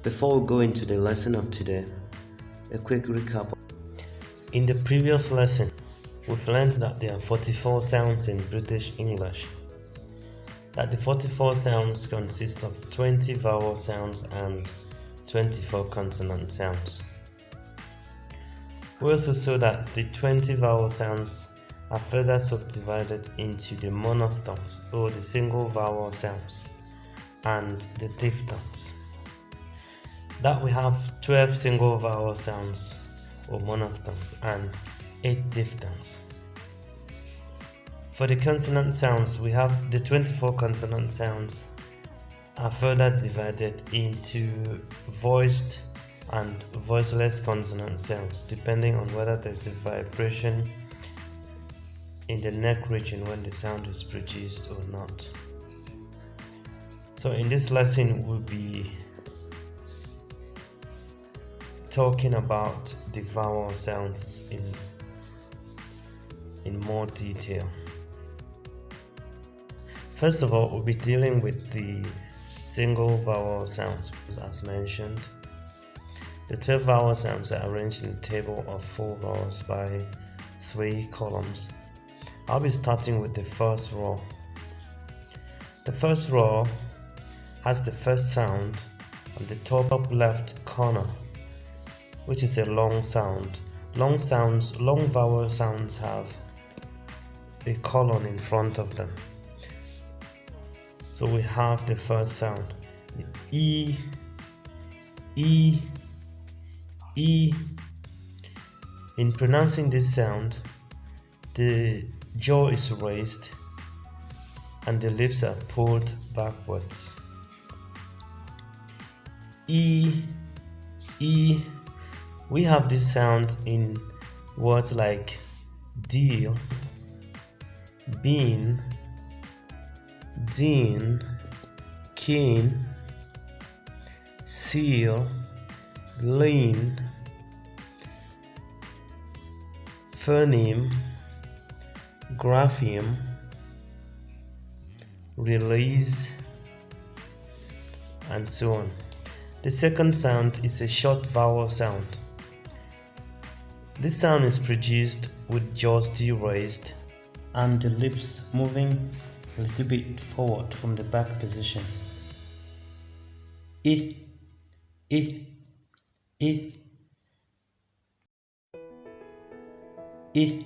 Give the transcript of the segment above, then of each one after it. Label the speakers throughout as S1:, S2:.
S1: Before we go into the lesson of today, a quick recap. In the previous lesson, we've learned that there are 44 sounds in British English. That the 44 sounds consist of 20 vowel sounds and 24 consonant sounds. We also saw that the 20 vowel sounds are further subdivided into the monophthongs, or the single vowel sounds, and the diphthongs. That we have 12 single vowel sounds, or monophthongs, and 8 diphthongs. For the consonant sounds, we have the 24 consonant sounds are further divided into voiced and voiceless consonant sounds, depending on whether there's a vibration in the neck region when the sound is produced or not. So in this lesson, we'll be talking about the vowel sounds in more detail. First of all, we'll be dealing with the single vowel sounds as mentioned. The 12 vowel sounds are arranged in a table of 4 rows by 3 columns. I'll be starting with the first row. The first row has the first sound on the top left corner, which is a long sound. Long vowel sounds have a colon in front of them. So we have the first sound, E, E, E. In pronouncing this sound, the jaw is raised and the lips are pulled backwards. E, E. We have this sound in words like deal, bean, dean, keen, seal, lean, phoneme, grapheme, release, and so on. The second sound is a short vowel sound. This sound is produced with jaw still raised and the lips moving a little bit forward from the back position. E, E, E, E,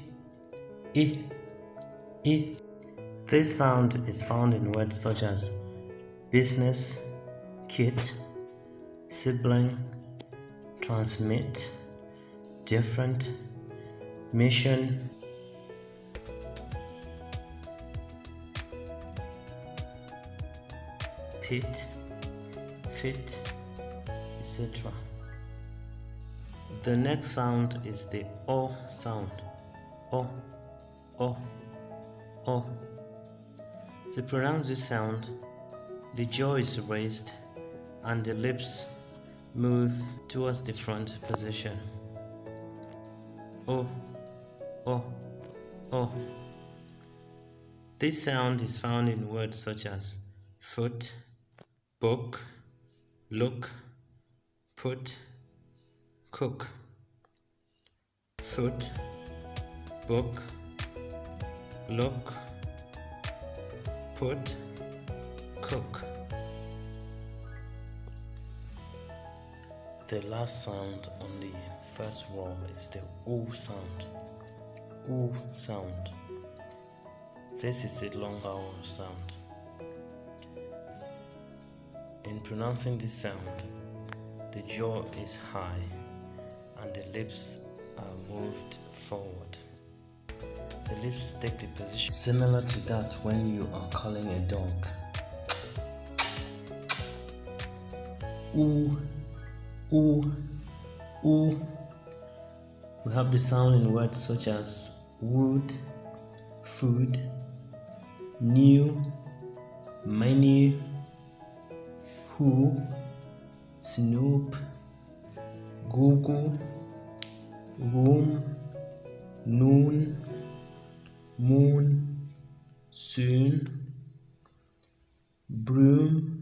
S1: E, E. This sound is found in words such as business, kit, sibling, transmit, different, mission, pit, fit, etc. The next sound is the O sound. O, O, O. To pronounce this sound, the jaw is raised and the lips move towards the front position. O, O, O. This sound is found in words such as foot, book, look, put, cook. Foot, book, look, put, cook. The last sound on the first row is the O sound. O sound. This is a long vowel sound. In pronouncing this sound, the jaw is high and the lips are moved forward. The lips take the position similar to that when you are calling a dog. Oo, oo, oo. We have the sound in words such as wood, food, new, menu, who, snoop, Google, room, noon, moon, soon, broom,